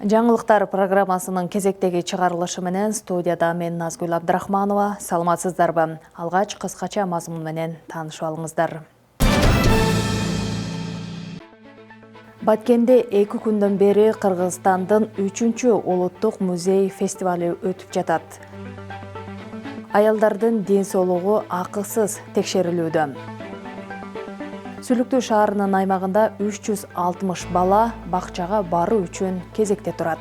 Жаңылыктар программасынын кезектеги чыгарылышы менен студияда мен Назгүл Абдрахманова. Саламатсыздарбы? Алгач кыскача мазмун менен таанышып алыңыздар. Баткенде 2 күндөн бери Кыргызстандын 3-чү улуттук музей фестивалы өтүп жатат. Аялдардын ден соолугу акысыз текшерилүүдө. Сүлүктүү шаарынын аймагында 360 бала бакчага баруу үчүн кезекте турат.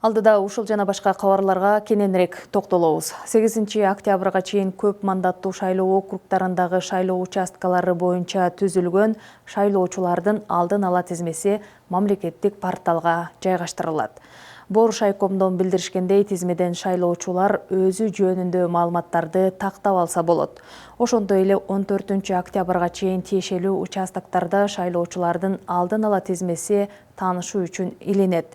Алдыда ушул жана башка кабарларга кененирээк токтолобуз. 8 октябрга чейин көп мандаттуу шайлоо округдарындагы шайлоо участкалары боюнча түзүлгөн шайлоочулардын алдын ала тизмеси мамлекеттик порталга жайгаштырылат. Боруш айкомдон билдиришкендей, тизмеден шайлоочулар өзү жөнүндө маалыматтарды тактап алса болот. Ошондой эле 14 октябрга чейин тиешелүү участоктарда шайлоочулардын алдын ала тизмеси таанышуу үчүн илинет.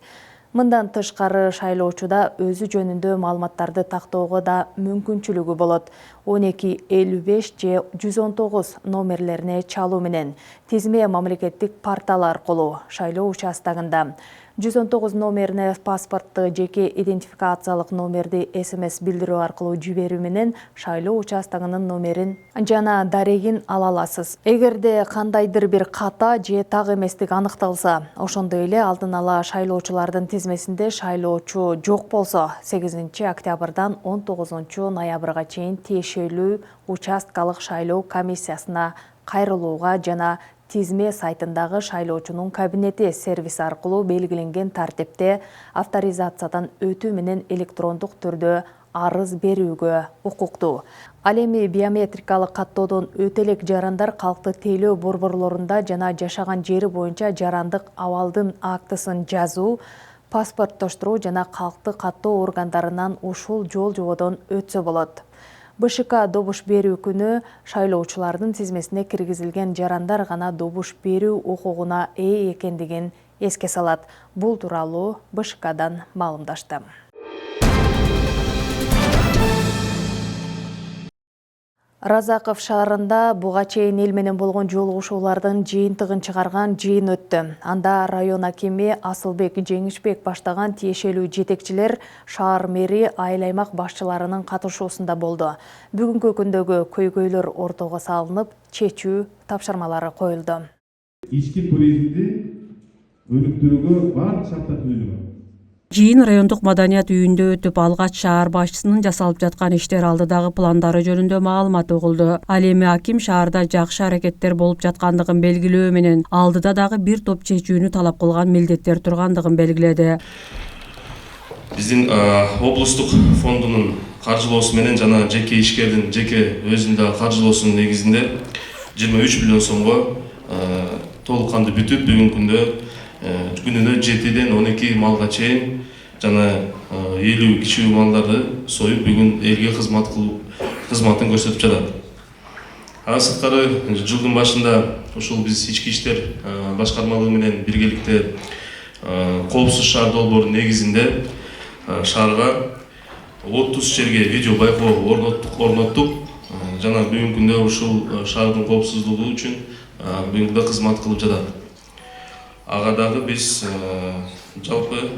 Мындан тышкары шайлоочуда өзү жөнүндө маалыматтарды тактоого да мүмкүнчүлүгү болот. 1255 же 119 номерлерине чалуу менен тизме мамлекеттик портал аркылуу шайлоо участогунда 119 номерине паспортты жеке идентификациялык номерди СМС билдирүү аркылуу жиберүү менен шайлоо участогунун номерин жана дарегин ала аласыз. Эгерде кандайдыр бир ката же так эместик аныкталса, ошондой эле алдын ала шайлоочулардын тизмесинде шайлоочу жок болсо, 8 октябрдан 19 ноябрга чейин тиешелүү участкалык шайлоо комиссиясына кайрылууга жана тизме сайтындагы шайлоочунун кабинети сервис аркылуу белгиленген тартипте авторизациядан өтүү менен электрондук түрдө арыз берүүгө укуктуу. Ал эми биометрикалык каттоодон өтө элек жарандар калкты тейлөө борборлорунда жана жашаган жери боюнча жарандык абалдын актысын жазуу, паспорттоштуруу жана калкты каттоо органдарынан ушул жол жободон өтсө болот. БШК добуш берүү күнү шайлоочулардын тизмесине киргизилген жарандар гана добуш берүү укугуна ээ экендигин эске салат. Бул тууралуу БШКдан маалымдашты. Разаков шаарында буга чейин эл менен болгон жолугушуулардын жыйынтыгын чыгарган жыйын өттү. Анда район акими Асылбек Жеңишбек баштаган тиешелүү жетекчилер, шаар мэри, айыл аймак башчыларынын катышуусунда болду. Бүгүнкү күндөгү көйгөйлөр ортого салынып, чечүү тапшырмалары коюлду. Ички туризмди өнүктүрүүгө баардык шарттар түзүлгөн. Жыйын райондук маданият үйүндө өтүп, алгач шаар башчысынын жасалып жаткан иштер алдыдагы пландары жөнүндө маалымат угулду. Ал эми аким шаарда жакшы аракеттер болуп жаткандыгын белгилөө менен алдыда дагы бир топ чечүүнү талап кылган милдеттер тургандыгын белгиледи. Биздин облустук фондунун каржылоосу менен жана жеке ишкердин жеке өзүндө каржылоосунун негизинде 23 миллион сомго толук кандуу бүтүп, бүгүнкү күндө күнүнө 7ден 12 малга чейин жана 50 кичүү малдарды союп бүгүн элге кызматын көрсөтүп жатат. Ага сырткары жылдын башында ушул биз ички иштер башкармалыгы менен биргеликте коопсуз шаар долбоорунун негизинде шаарга 30 жерге видео байкоо орноттук жана бүгүнкү күндө ушул шаардын коопсуздугу үчүн бүгүнкү күндө кызмат кылып жатат. Ага дагы биз жалпы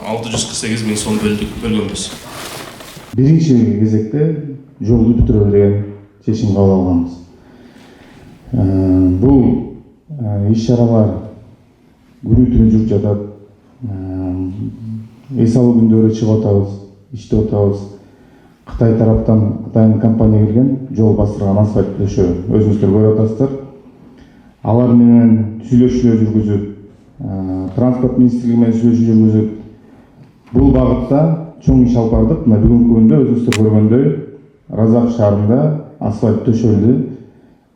648 000 сом бөлгөнбүз. Биринчи кезекте жолду бүтүрөлү деген чечим кабыл алганбыз. Бул иш-чаралар күнү түнү жүрүп жатат. Эс алуу күндөрү чыгып атабыз, иштеп атабыз. Кытай тараптан Кытайдын компания келген, жол бастырган асфальт төшөө өзүңүздөр көрүп атасыздар. Алар менен сүйлөшүүлөр жүргүзүп, транспорт министрлиги менен сүйлөшүү жүргүзүп, бул багытта чоң иш алып бардык. Мына бүгүнкү күндө өзүңүздөр көргөндөй Разак шаарында асфальт төшөлдү.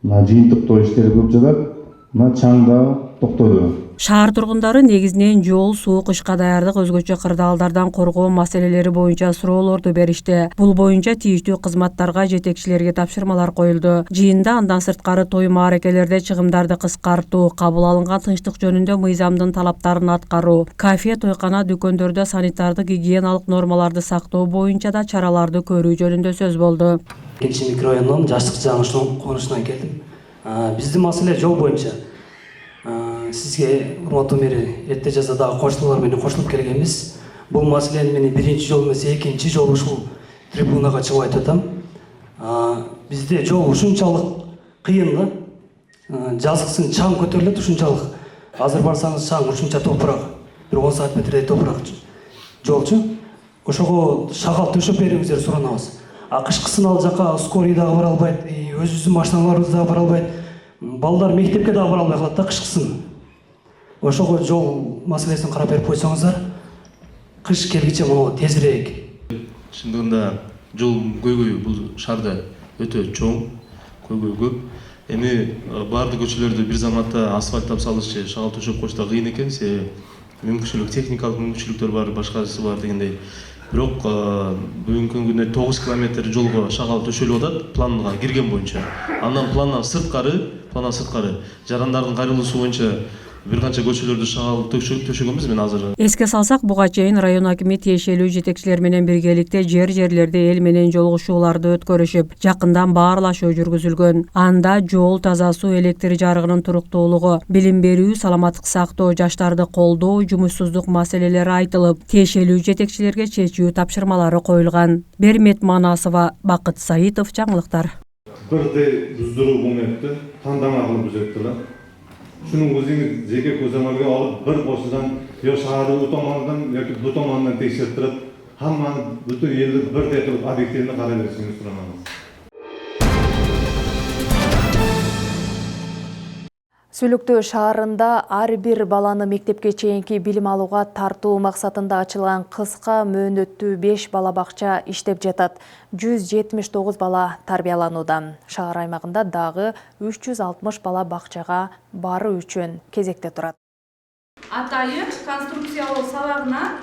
Мына жыйынтыктоо иштери болуп жатат. Мына чаң да токтоду. Шаар тургундары негизинен жол, суу, кышка даярдык, өзгөчө кырдаалдардан коргоо маселелери боюнча суроолорду беришти. Бул боюнча тийиштүү кызматтарга, жетекчилерге тапшырмалар коюлду. Жыйында андан сырткары той мааракелерде чыгымдарды кыскартуу, кабыл алынган тынчтык жөнүндө мыйзамдын талаптарын аткаруу, кафе, тойкана, дүкөндөрдө санитардык гигиеналык нормаларды сактоо боюнча да чараларды көрүү жөнүндө сөз болду. Экинчи микрорайондон Жаштык Жаңышынын конушуна келдим. Биздин маселе жол боюнча. Сизге урматтуу мэри эрте жазда дагы коштуулар менен кошулуп келгенбиз. Бул маселени мен биринчи жолу эмес, экинчи жолу ушул трибунага чыгып айтып атам. Бизде жол ушунчалык кыйын, жазгысын чаң көтөрүлөт ушунчалык. Азыр барсаңыз чаң ушунча топурак, бир 10 саат метрдей топурак жолчу. Ошого шагал төшөп бериңиздер суранабыз. Кышкысын ал жака скорый дагы бара албайт, өзүбүздүн машиналарыбыз дагы бара албайт. Балдар мектепке дагы бара албай калат да кышкысын. Ошого жол маселесин карап берип койсоңуздар, кыш келгиче муну тезирээк. Шындыгында жол көйгөйү бул шаарда өтө чоң, көйгөй көп. Эми баардык көчөлөрдү бир заматта асфальттап салыш же шагал төшөп коюш да кыйын экен, себеби мүмкүнчүлүк, техникалык мүмкүнчүлүктөр бар, башкасы бар дегендей. Бирок бүгүнкү күндө 9 километр жолго шагал төшөлүп атат планга кирген боюнча. Андан пландан сырткары жарандардын кайрылуусу боюнча бир канча көчөлөрдү шагал төшөгөнбүз мен азыр. Эске салсак, буга чейин район акими тиешелүү жетекчилер менен биргеликте жерлерде эл менен жолугушууларды өткөрүшүп, жакындан баарлашуу жүргүзүлгөн. Анда жол, таза суу, электр жарыгынын туруктуулугу, билим берүү, саламаттык сактоо, жаштарды колдоо, жумушсуздук маселелери айтылып, тиешелүү жетекчилерге чечүү тапшырмалары коюлган. Бермет Манасова, Бакыт Саитов, жаңылыктар. Бирдей буздуруу моментти тандама кылып үзөттүлөр. Шунун өзүңүз жеке көзөмөлгө алып, бир кошудан yo шаарды у томонунан yoki bu tomondan tekshirtirib, hammani butun elni birdek qilib obyektivni qarab berishingizni so'raymiz. Сүлүктүү шаарында ар бир баланы мектепке чейинки билим алууга тартуу максатында ачылган кыска мөөнөттүү 5 бала бакча иштеп жатат. 179 бала тарбияланууда. Шаар аймагында дагы 360 бала бакчага баруу үчүн кезекте турат. Атайын конструкциялоо сабагына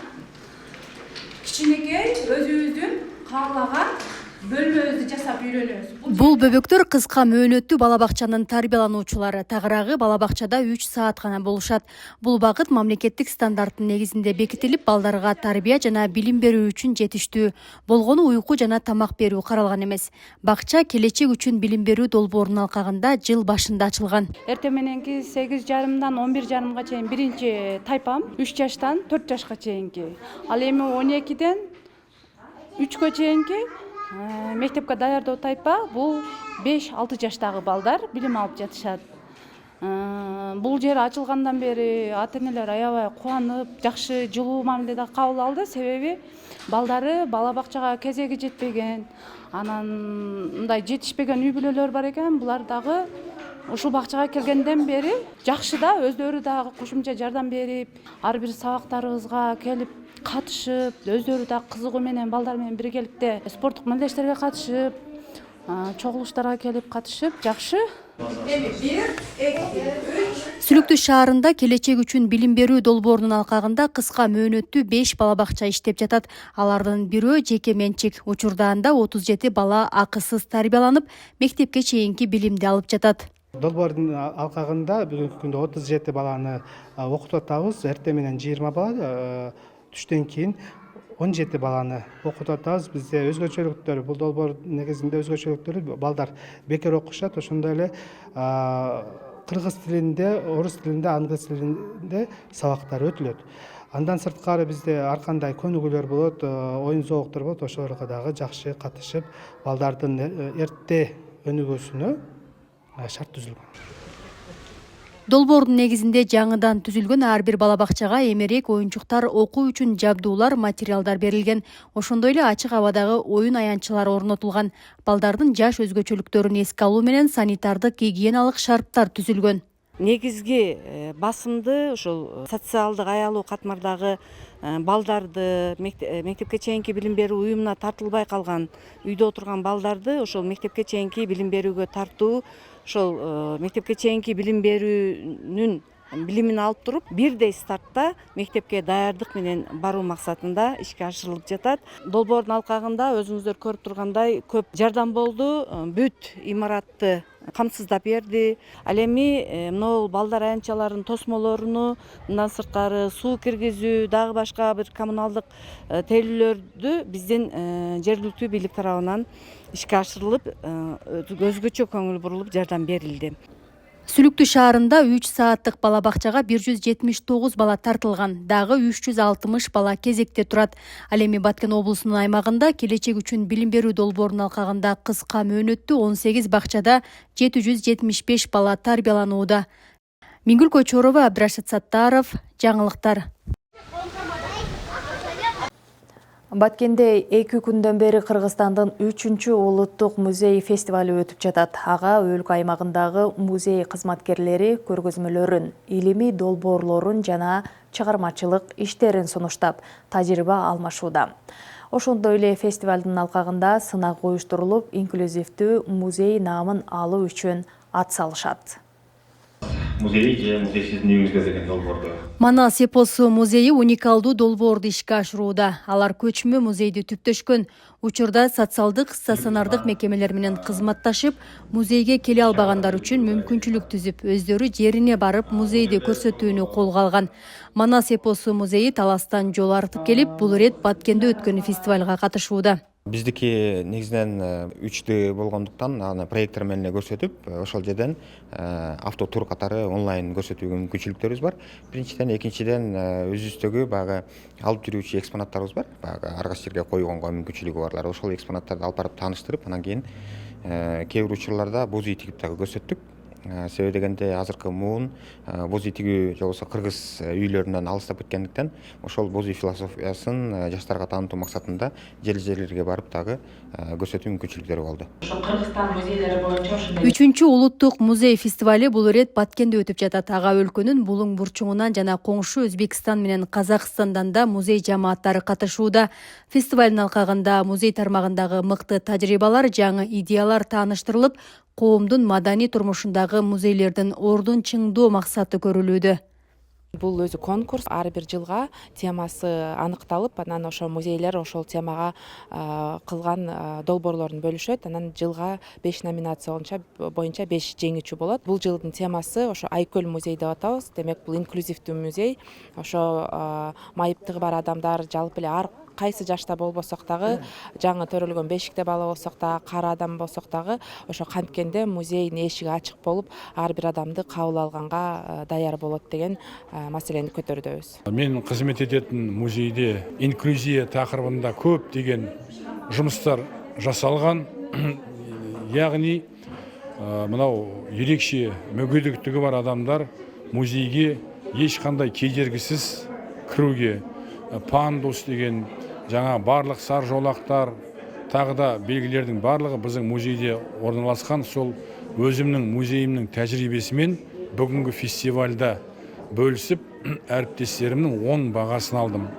кичинекей өзүбүздүн каалаган бөлмөбүздү жасап үйрөнөбүз. Бул бөбөктөр кыска мөөнөттүү бала бакчанын тарбиялануучулары. Тагыраагы бала бакчада 3 саат гана болушат. Бул багыт мамлекеттик стандарттын негизинде бекитилип, балдарга тарбия жана билим берүү үчүн жетиштүү. Болгону уйку жана тамак берүү каралган эмес. Бакча келечек үчүн билим берүү долбоорунун алкагында жыл башында ачылган. Эртең мененки 8:30-дан 11:30 чейин биринчи тайпам, 3 жаштан 4 жашка чейинки. Ал эми 12-ден 3кө чейинки мектепке даярдоо тайпа, бул 5-6 жаштагы балдар билим алып жатышат. Бул жер ачылгандан бери ата-энелер аябай кубанып, жакшы жылуу мамиледе кабыл алды, себеби балдары бала бакчага кезеги жетпеген, анан мындай жетишпеген үй бүлөлөр бар экен. Булар дагы ушул бакчага келгенден бери жакшы да, өздөрү дагы кошумча жардам берип, ар бир сабактарыбызга келип катышып, өздөрү да кызыгуу менен балдар менен биргеликте спорттук мелдештерге катышып, чогулуштарга келип катышып, жакшы. Сүлүктүү шаарында келечек үчүн билим берүү долбоорунун алкагында кыска мөөнөттүү 5 бала бакча иштеп жатат. Алардын бирөө жеке менчик. Учурда анда 37 бала акысыз тарбияланып, мектепке чейинки билимди алып жатат. Долбоордун алкагында бүгүнкү күндө 37 баланы окутуп атабыз. Эртең менен 20 бала, түштөн кийин 17 баланы окутуп атабыз. Бизде өзгөчөлүктөр, бул долбоор негизинде өзгөчөлүктөр балдар бекер окушат. Ошондой эле кыргыз тилинде, орус тилинде, англис тилинде сабактар өтүлөт. Андан сырткары бизде ар кандай көнүгүүлөр болот, оюн зоогуктар болот. Ошолорго дагы жакшы катышып, балдардын эрте өнүгүүсүнө шарт түзүлгөн. Долбоордун негизинде жаңыдан түзүлгөн ар бир бала бакчага эмерек оюнчуктар, окуу үчүн жабдуулар, материалдар берилген. Ошондой эле ачык абадагы оюн аянтчылары орнотулган. Балдардын жаш өзгөчөлүктөрүн эске алуу менен санитардык, гигиеналык шарттар түзүлгөн. Негизги басымды ушул социалдык аялуу катмардагы балдарды, мектепке чейинки билим берүү уюмуна тартылбай калган үйдө отурган балдарды ошол мектепке чейинки билим берүүгө тартуу, ошол мектепке чейинки билим берүүнүн билимин алып туруп, бирдей стартта мектепке даярдык менен баруу максатында ишке ашырылып жатат. Долбоордун алкагында өзүңүздөр көрүп тургандай көп жардам болду. Бүт имаратты камсыздап берди. Ал эми могул балдар аянтчаларынын тосмолоруну, мындан сырткары суу киргизүү, дагы башка бир коммуналдык тейлөөлөрдү биздин жергиликтүү бийлик тарабынан ишке ашырылып, өзгөчө көңүл бурулуп жардам берилди. Сүлүктүү шаарында 3 сааттык бала бакчага 179 бала тартылган, дагы 360 бала кезекте турат. Ал эми Баткен облусунун аймагында келечек үчүн билим берүү долбоорунун алкагында кыска мөөнөттүү 18 бакчада 775 бала тарбияланууда. Мингүл Койчорова, Абдрашит Саттаров, жаңылыктар. Баткенде 2 күндөн бери Кыргызстандын 3-чү улуттук музей фестивалы өтүп жатат. Ага өлкө аймагындагы музей кызматкерлери көргөзмөлөрүн, илимий долбоорлорун жана чыгармачылык иштерин сунуштап, тажрыйба алмашууда. Ошондой эле фестивалдын алкагында сынак уюштурулуп, инклюзивдүү музей наамын алуу үчүн ат салышат. Музей же музейсиздин үйүңүзгө деген долбоорду. Манас эпосу музейи уникалдуу долбоорду ишке ашырууда. Алар көчмө музейди түптөшкөн. Учурда социалдык, стационардык мекемелер менен кызматташып, музейге келе албагандар үчүн мүмкүнчүлүк түзүп, өздөрү жерине барып музейди көрсөтүүнү колго алган. Манас эпосу музейи таластан жол артып келип, бул ирет Баткенде өткөн фестивалга катышууда. Биздики негизинен 3D болгондуктан аны проектор менен көрсөтүп, ошол жерден автотур катары онлайн көрсөтүүгө мүмкүнчүлүктөрүбүз бар. Биринчиден, экинчиден өзүбүздөгү баягы алып жүрүүчү экспонаттарыбыз бар. Баягы ар кайсы жерге койгонго мүмкүнчүлүгү барлар. Ошол экспонаттарды алып барып тааныштырып, анан кийин кээ бир учурларда боз үй тигип дагы көрсөттүк. Себеби дегенде азыркы муун боз үй тигүү же болбосо кыргыз үйлөрүнөн алыстап кеткендиктен ошол боз үй философиясын жаштарга таанытуу максатында жерлерге барып дагы көрсөтүү мүмкүнчүлүктөрү болду. Ошо Кыргызстан музейлери боюнча ушундай 3-чү улуттук музей фестивали бул ирет Баткенде өтүп жатат. Ага өлкөнүн булуң бурчуңунан жана коңшу Өзбекстан менен Казакстандан да музей жамааттары катышууда. Фестивалдын алкагында музей тармагындагы мыкты тажрыйбалар, жаңы идеялар тааныштырылып, коомдун маданий турмушундагы музейлердин ордун чыңдоо максаты көрүлүүдө. Бул өзү конкурс, ар бир жылга темасы аныкталып, анан ошо музейлер ошол темага кылган долбоорлорун бөлүшөт. Анан жылга 5 номинация боюнча 5 жеңүүчү болот. Бул жылдын темасы ошо Айкөл музей деп атабыз. Демек бул инклюзивдүү музей. Ошо майыптыгы бар адамдар, жалпы эле ар кайсы жашта болбосок дагы, жаңы төрөлгөн бешикте бала болсок дагы, кара адам болсок дагы, ошо канткенде музейдин эшиги ачык болуп, ар бир адамды кабыл алганга даяр болот деген маселени көтөрдөбүз. Мен кызмет этетін музейде инклюзия тақырыбында көп деген жұмыстар жасалған. Яғни мынау ерекше мүгедектігі бар адамдар музейге ешқандай кедергісіз кіруге, пандус деген жаңа барлық сар жолақтар, тағы да белгілердің барлығы біздің музейде орналасқан. Сол өзімнің музейімнің тәжірибесімен бүгінгі фестивальда бөлісіп, әріптестерімнің 10 бағасын алдым.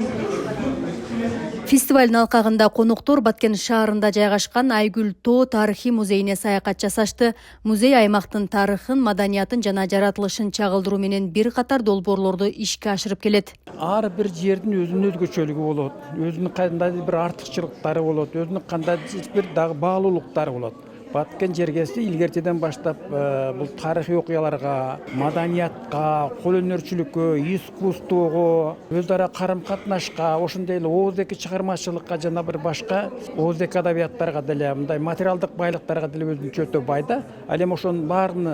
Фестивалдын алкагында коноктор Баткен шаарында жайгашкан Айгүл Тоо тарыхый музейине саякат жасашты. Музей аймактын тарыхын, маданиятын жана жаратылышын чагылдыруу менен бир катар долбоорлорду ишке ашырып келет. Ар бир жердин өзүнүн өзгөчөлүгү болот, өзүнүн кандай бир артыкчылыктары болот, өзүнүн кандай бир дагы баалуулуктары болот. Баткен жергеси илгертеден баштап бул тарыхый окуяларга, маданиятка, кол өнөрчүлүккө, искусствого, өз ара карым-катнашка, ошондой эле ооздеки чыгармачылыкка жана бир башка ооздеки адабияттарга деле, мындай материалдык байлыктарга деле өзүнчө өтө байда. Ал эми ошонун баарын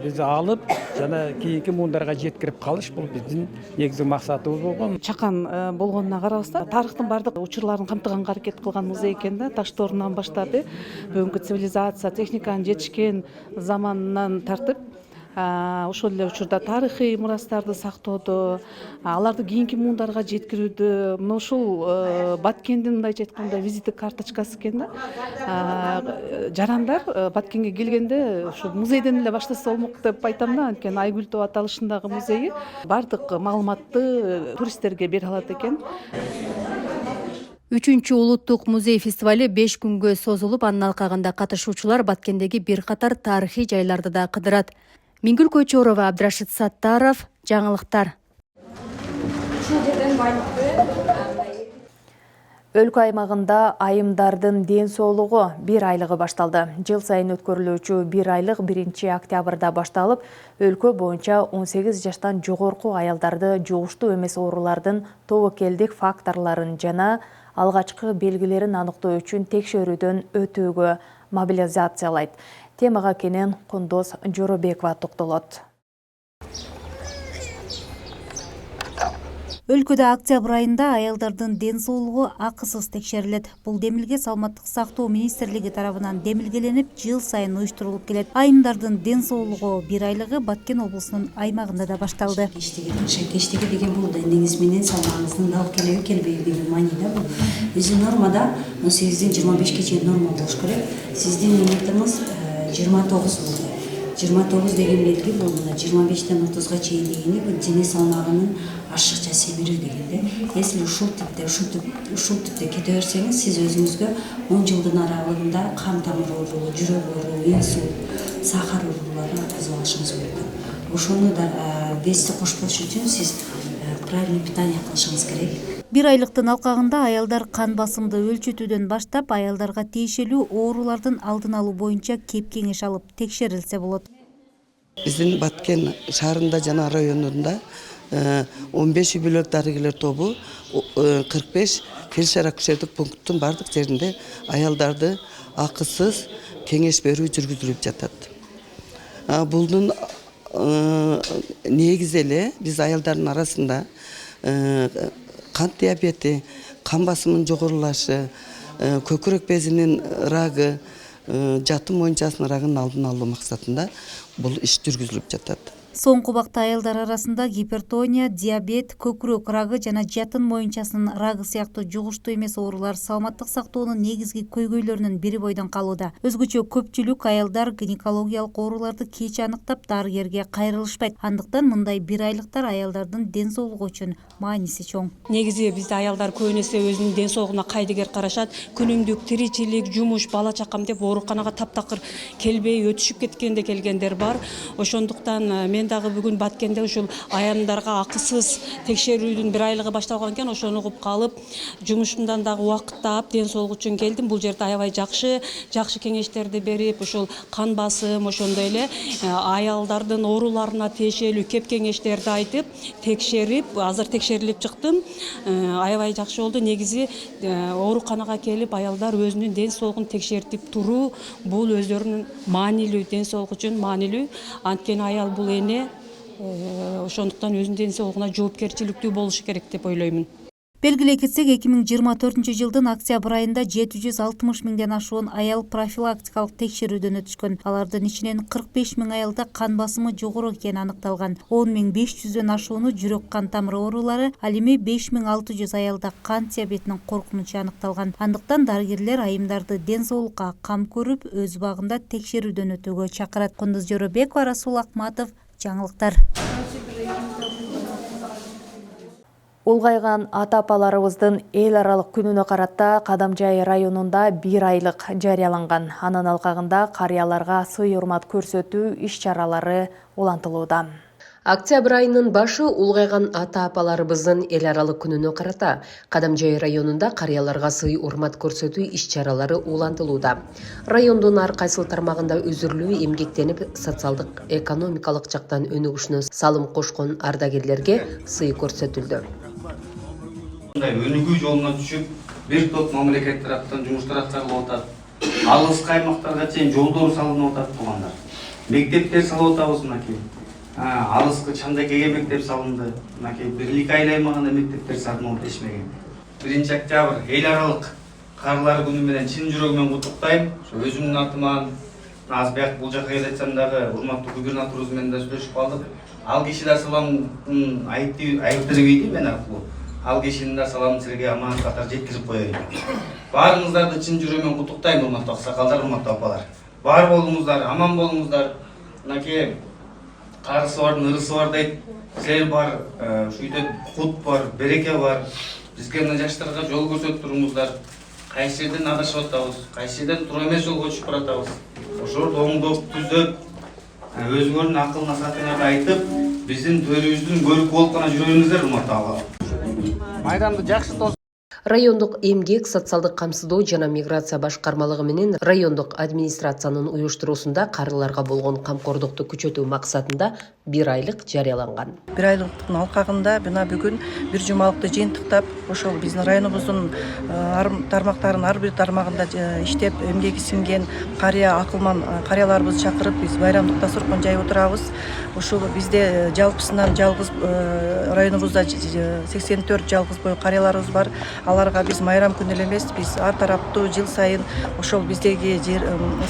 биз алып, жана кийинки муундарга жеткирип калыш бул биздин негизги максатыбыз болгон. Чакан болгонуна карабастан, тарыхтын бардык учурларын камтыганга аракет кылган музей экен да, Таштоорунан баштап, бүгүнкү цивилизация, техниканын жетишкен заманынан тартып, ошол эле учурда тарыхый мурастарды сактоодо, аларды кийинки муундарга жеткирүүдө, мына ушул Баткендин мындайча айтканда визиттик карточкасы экен да. Жарандар Баткенге келгенде ушу музейден эле баштаса болмок деп айтам да, анткени Айгүл Тоо аталышындагы музейи бардык маалыматты туристтерге бере алат экен. 3-чү улуттук музей фестивали 5 күнгө созулуп, анын алкагында катышуучулар Баткендеги бир катар тарыхый жайларды да кыдырат. Мингүл Койчорова, Абдрашит Саттаров, жаңылыктар. Өлкө аймагында айымдардын ден соолугу 1 айлыгы башталды. Жыл сайын өткөрүлүүчү 1 айлык 1 октябрда башталып, өлкө боюнча 18 жаштан жогорку аялдарды жугуштуу эмес оорулардын тобокелдик факторлорун жана алгачкы белгилерин аныктоо үчүн текшерүүдөн өтүүгө мобилизациялайт. Темага кенен Кундоз Жоробекова токтолот. Өлкөдө октябрь айында аялдардын ден соолугу акысыз текшерилет. Бул демилге Саламаттык сактоо министрлиги тарабынан демилгеленип, жыл сайын уюштурулуп келет. Айымдардын ден соолугу 1 айлыгы Баткен облусунун аймагында да башталды. Кештеги деген бул негиз менен салмагыңыздын дал келеби келбеби деген мааниде бул. Биздин нормада 18-ден 25-ке чейин норма болуш керек. Сиздин лимитиңиз 29 болду. 29 деген белги бул 25-тен 30-га чейин дегени бул дене салмагынын ашыкча семирүү дегенде. Если ушул типте кете берсеңиз, сиз өзүңүзгө 10 жылдын аралыгында кан тамыр оорулу, жүрөк оорулу, инсульт, сахар ооруларына козгоп алышыңыз мүмкүн. Ошону да вести кошпош үчүн сиз правильный питание кылышыңыз керек. 1 айлыктын алкагында аялдар кан басымды өлчөтүүдөн баштап, аялдарга тиешелүү оорулардын алдын алуу боюнча кеп кеңеш алып текшерилсе болот. Биздин Баткен шаарында жана районунда 15 үй-бүлөк дарыгерлер тобу 45 фельдшер акушерлик пункттун бардык жеринде аялдарды акысыз кеңеш берүү жүргүзүлүп жатат. Булдун негизи эле биз аялдардын арасында кант диабети, кан басымынын жогорулашы, көкүрөк безинин рагы, жатым моюнчасынын рагынын алдын алуу максатында бул иш жүргүзүлүп жатат. Соңку убакта аялдар арасында гипертония, диабет, көкүрөк рагы жана жатын моюнчасынын рагы сыяктуу жугуштуу эмес оорулар саламаттык сактоонун негизги көйгөйлөрүнүн бири бойдон калууда. Өзгөчө көпчүлүк аялдар гинекологиялык ооруларды кеч аныктап дарыгерге кайрылышпайт. Андыктан мындай 1 айлыктар аялдардын ден соолугу үчүн мааниси чоң. Негизи бизде аялдар көбүнесе өзүнүн ден соолугуна кайдыгер карашат. Күнүмдүк тиричилик, жумуш, бала чакам деп ооруканага таптакыр келбей өтүшүп кеткенде келгендер бар. Ошондуктан мен дагы бүгүн Баткенде ушул аяндарга акысыз текшерүүдүн 1 айлыгы башталган экен, ошону угуп калып, жумушумдан дагы убакыттап ден соолук үчүн келдим. Бул жерде аябай жакшы кеңештерди берип, ушул кан басым, ошондой эле аялдардын ооруларына тиешелүү кеп кеңештерди айтып, текшерип, азыр текшерилип чыктым. Аябай жакшы болду. Негизи ооруканага келип, аялдар өзүнүн ден соолугун текшертип туруу, бул өздөрүнүн маанилүү, ден соолук үчүн маанилүү. Анткени аял бул эне, ошондуктан өзүнүн ден соолугуна жоопкерчиликтүү болушу керек деп ойлоймун. Белгилей кетсек, 2024 жылдын октябрь айында 760 миңден ашуун аял профилактикалык текшерүүдөн өтүшкөн. Алардын ичинен 45 миң аялда кан басымы жогору экени аныкталган. 10.500дөн ашууну жүрөк кан тамыр оорулары, ал эми 5600 аялда кант диабетинин коркунучу аныкталган. Андыктан дарыгерлер айымдарды ден соолукка кам көрүп, өз убагында текшерүүдөн өтүүгө чакырат. Кундуз Жоробекова, Расул Акматов, жаңылыктар. Улгайган ата-апаларыбыздын эл аралык күнүнө карата Кадамжай районунда 1 айлык жарыяланган. Анын алкагында карыяларга сый урмат көрсөтүү иш-чаралары улантылууда. Октябрь айынын башы улгайган ата-апаларыбыздын эл аралык күнүнө карата Кадамжай районунда карыяларга сый урмат көрсөтүү иш-чаралары улантылууда. Райондун ар кайсыл тармагында өзүрлүү эмгектенип, социалдык экономикалык жактан өнүгүшүнө салым кошкон ардагерлерге сый көрсөтүлдү. Өнүгүү жолуна түшүп, бир топ мамлекет тараптан жумуштар аткарылып атат. Алыс аймактарга чейин жолдор салынып атат туугандар. Мектептер салып атабыз мынакей. Алыскы Чандакеге мектеп салынды. Мынакей Бирлик айыл аймагында мектептер салынып эшмеген. 1 октябрь эл аралык карлар күнү менен чын жүрөгүмөн куттуктайм. Өзүмдүн атыман Азбек бул жака келип атсам дагы урматтуу губернаторубуз менен да сүйлөшүп калдык. Ал киши да саламын айттырбейди мен аркылуу. Ал кишинин да саламын силерге аман катар жеткирип коеюн. Баарыңыздарды чын жүрөгүмөн куттуктайм, урматтуу аксакалдар, урматтуу апалар. Бар болуңуздар, аман болуңуздар. Мынакей карысы бардын ырысы бар дейт. Силер бар, шүйдө кут бар, береке бар. Бизге мына жаштарга жол көрсөтүп туруңуздар. Кайсы жерден адашып атабыз, кайсы жерден туура эмес жолго түшүп баратабыз. Ошол оңдоп, түзөп, өзүңөрдүн акыл насаатыңарды айтып, биздин төрүбүздүн көркү болуп гана жүрөңүздөр, урматтуу апалар. Майданды жакшы Райондук эмгек, социалдык камсыздоо жана миграция башкармалыгы менен райондук администрациянын уюштуруусунда карыларга болгон камкордукту күчөтүү максатында 1 айлык жарыяланган. 1 айлыктын алкагында мына бүгүн бир жумалыкты жыйынтыктап, ошол биздин районубуздун тармактарынын ар бир тармагында иштеп эмгеги сиңген карыя акылман карыяларыбызды чакырып биз байрамдык дасторкон жайып отурабыз. Ушул бизде жалпысынан жалгыз районубузда 84 жалгыз бой карыяларыбыз бар. Аларга биз майрам күнү эле эмес, биз ар тараптуу жыл сайын ошол биздеги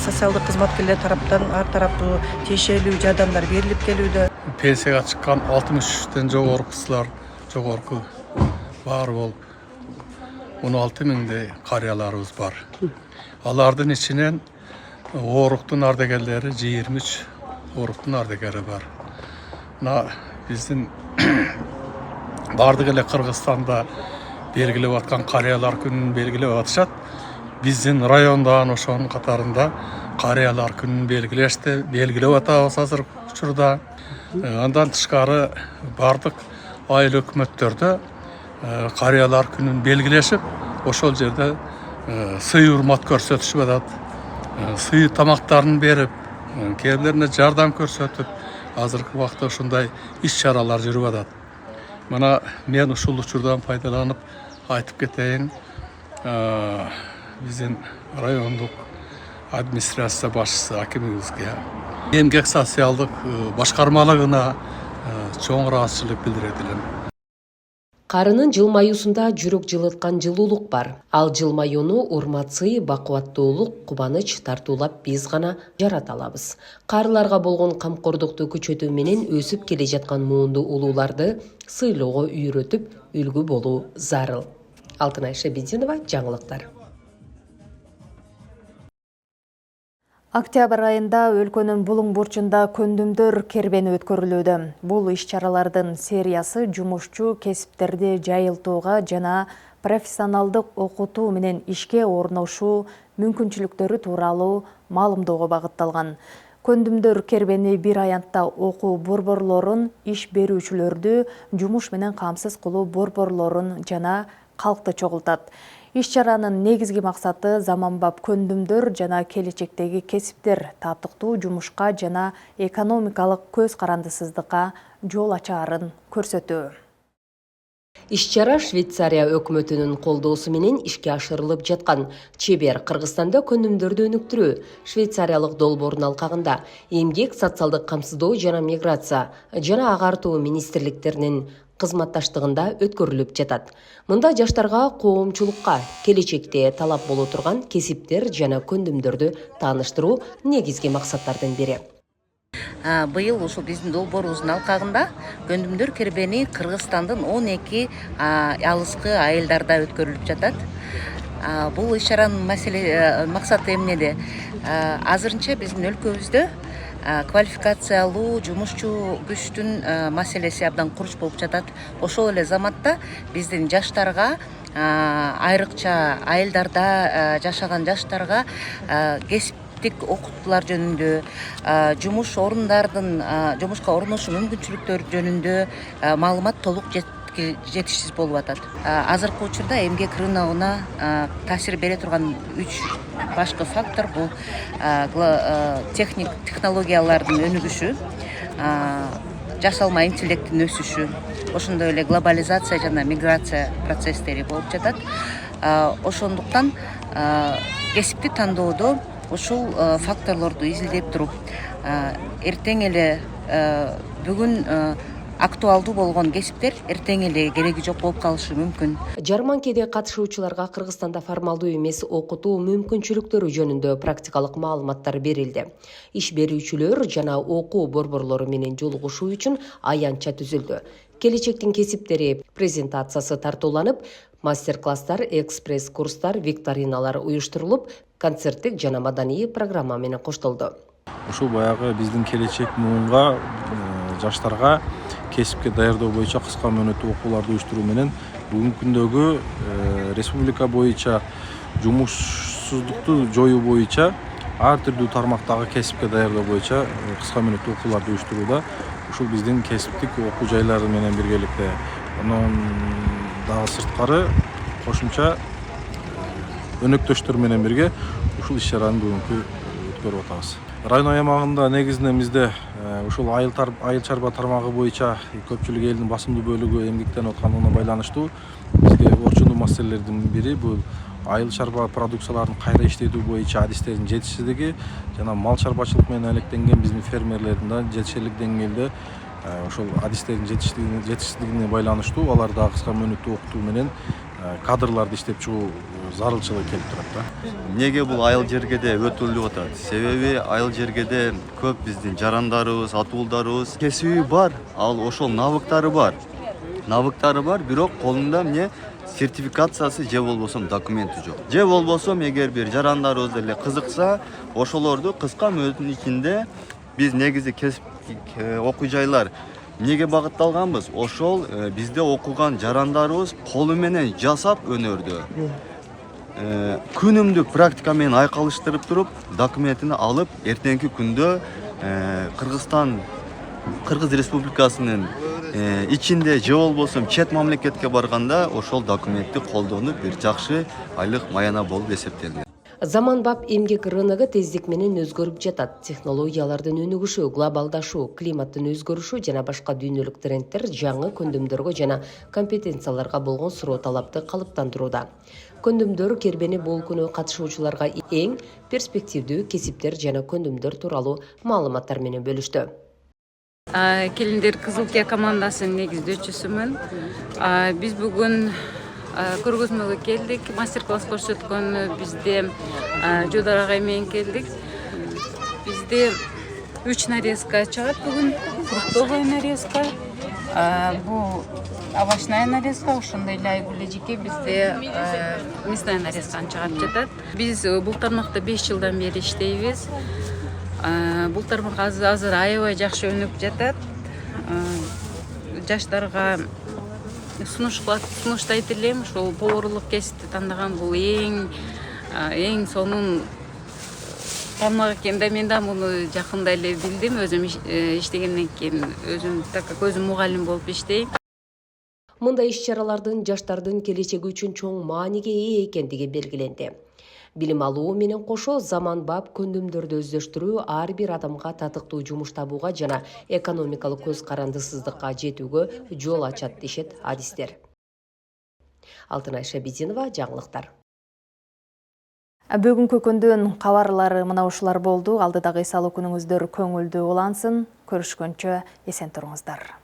социалдык кызматкерлер тараптан ар тараптуу тиешелүү жардамдар берилип келүүдө. Пенсияга чыккан 63тен жогорку бар болуп 16 миңдей карыяларыбыз бар. Алардын ичинен ооруктун ардагерлери 23 ооруктун ардагери бар. Мына биздин бардык эле Кыргызстанда белгилеп аткан карыялар күнүн белгилеп атышат. Биздин районда ошонун катарында карыялар күнүн белгилеп атабыз азыр учурда. Андан тышкары бардык айыл өкмөттөрдө карыялар күнүн белгилешип, ошол жерде сый урмат көрсөтүшүп атат. Сый тамактарын берип, кээрлерине жардам көрсөтүп, азыркы убакта ушундай иш-чаралар жүрүп атат. Мына мен ушул учурдан пайдаланып айтып кетейин, биздин райондук администрация башчысы акимибизге, эмгек социалдык башкармалыгына чоң ыраазычылык билдире элем. Карынын жылмаюусунда жүрөк жылыткан жылуулук бар. Ал жылмаюуну урматсый, бакубаттуулук, кубаныч тартуулап биз гана жарата алабыз. Карыларга болгон камкордукту күчөтүү менен өсүп келе жаткан муунду улууларды сыйлоого үйрөтүп, үлгү болуу зарыл. Алтынай Шебединова, жаңылыктар. Октябрь айында өлкөнүн булуң бурчунда көндүмдөр кербени өткөрүлүүдө. Бул иш-чаралардын сериясы жумушчу кесиптерди жайылтууга жана профессионалдык окутуу менен ишке орношуу мүмкүнчүлүктөрү тууралуу маалымдоого багытталган. Көндүмдөр кербени бир аянтта окуу борборлорун, иш берүүчүлөрдү, жумуш менен камсыз кылуу борборлорун жана калкты чогултат. Иш-чаранын негизги максаты заманбап көндүмдөр жана келечектеги кесиптер татыктуу жумушка жана экономикалык көз карандысыздыкка жол ачаарын көрсөтүү. Иш-чара Швейцария өкмөтүнүн колдоосу менен ишке ашырылып жаткан чебер Кыргызстанда көндүмдөрдү өнүктүрүү Швейцариялык долбоордун алкагында эмгек, социалдык камсыздоо жана миграция жана агартуу министрликтеринин кызматташтыгында өткөрүлүп жатат. Мында жаштарга коомчулукка келечекте талап боло турган кесиптер жана көндүмдөрдү тааныштыруу негизги максаттардын бири. Быйыл ушул биздин долбоорубуздун алкагында көндүмдөр кербени Кыргызстандын 12 алыскы айылдарда өткөрүлүп жатат. Бул иш-чаранын максаты эмнеде? Азырынча биздин өлкөбүздө квалификациялуу жумушчу күчтүн маселеси абдан курч болуп жатат. Ошол эле заматта биздин жаштарга, айрыкча айылдарда жашаган жаштарга кесиптик окутуулар жөнүндө, жумуш орундардын жумушка орношуу мүмкүнчүлүктөрү жөнүндө маалымат толук жетишсиз болуп атат. Азыркы учурда эмгек рыногуна таасир бере турган 3 башкы фактор бул технологиялардын өнүгүшү, жасалма интеллекттин өсүшү, ошондой эле глобализация жана миграция процесстери болуп жатат. Ошондуктан кесипти тандоодо ушул факторлорду изилдеп туруп, эртең эле бүгүн актуалдуу болгон кесиптер эртең эле кереги жок болуп калышы мүмкүн. Жарманкеде катышуучуларга Кыргызстанда формалдуу эмес окутуу мүмкүнчүлүктөрү жөнүндө практикалык маалыматтар берилди. Иш берүүчүлөр жана окуу борборлору менен жолугушуу үчүн аянтча түзүлдү. Келечектин кесиптери презентациясы тартууланып, мастер-класстар, экспресс-курстар, викториналар уюштурулуп, концерттик жана маданий программа менен коштолду. Ушул баягы биздин келечек муунга жаштарга кесипке даярдоо боюнча кыска мөөнөттүү окууларды уюштуруу менен бүгүнкү күндөгү республика боюнча жумушсуздукту жоюу боюнча ар түрдүү тармактагы кесипке даярдоо боюнча кыска мөөнөттүү окууларды уюштурууда. Ушул биздин кесиптик окуу жайлары менен биргеликте анан дагы сырткары кошумча өнөктөштөр менен бирге ушул иш чараны бүгүнкү өткөрүп атабыз. Район аймагында негизинен бизде ушул айыл чарба тармагы боюнча көпчүлүк элдин басымдуу бөлүгү эмгектенип аткандыгына байланыштуу бизге орчундуу маселелердин бири бул айыл чарба продукцияларын кайра иштетүү боюнча адистердин жетишсиздиги жана мал чарбачылык менен алектенген биздин фермерлердин да жетишерлик деңгээлде ошол адистердин жетишсиздигине байланыштуу аларда кыска мөөнөттүү окутуу менен кадрларды иштеп чыгуу зарылчылыгы келип турат да. Эмнеге бул айыл жергеде өтүлүп атат? Себеби айыл жергеде көп биздин жарандарыбыз, атуулдарыбыз кесиби бар, ал ошол навыктары бар, бирок колунда эмне сертификациясы же болбосо документи жок. Же болбосо эгер бир жарандарыбыз эле кызыкса, ошолорду кыска мөөнөттүн ичинде биз негизи кесип окуу жайлар эмнеге багытталганбыз? Ошол бизде окуган жарандарыбыз колу менен жасап өнөрдү күнүмдүк практика менен айкалыштырып туруп, документини алып, эртеңки күндө Кыргыз Республикасынын ичинде же болбосо чет мамлекетке барганда ошол документти колдонуп бир жакшы айлык маяна болуп эсептелген. Заманбап эмгек рыногу тездик менен өзгөрүп жатат. Технологиялардын өнүгүшү, глобалдашуу, климаттын өзгөрүшү жана башка дүйнөлүк трендтер жаңы көндүмдөргө жана компетенцияларга болгон суроо талапты калыптандырууда. Көндүмдөр кербени болкуну катышуучуларга эң перспективдүү кесиптер жана көндүмдөр тууралуу маалыматтар менен бөлүштү. Келиндер Кызылкия командасынын негиздөөчүсүмүн. Биз бүгүн көргөзмөгө келдик, мастер-класс көрсөткөн бизде Жудар агай менен келдик. Бизде 3 нарезка чыгат бүгүн. Фруктовая нарезка, бул овощная нарезка, ошондой эле айгүл эжеке бизде мясная нарезканы чыгарып жатат. Биз бул тармакта 5 жылдан бери иштейбиз. Бул тармак азыр аябай жакшы өнүп жатат. Жаштарга сунуштайт элем, ошол поварлык кесипти тандаган бул эң сонун тармак экен да. Мен да муну жакында эле билдим, өзүм иштегенден кийин, өзүм так как өзүм мугалим болуп иштейм. Мындай иш-чаралардын жаштардын келечеги үчүн чоң мааниге ээ экендиги белгиленди. Билим алуу менен кошо заманбап көндүмдөрдү өздөштүрүү ар бир адамга татыктуу жумуш табууга жана экономикалык көз карандысыздыкка жетүүгө жол ачат дешет адистер. Алтынай Шабидинова, жаңылыктар. Бүгүнкү күндүн кабарлары мына ушулар болду. Алдыдагы эс алуу күнүңүздөр көңүлдүү улансын. Көрүшкөнчө эсен туруңуздар.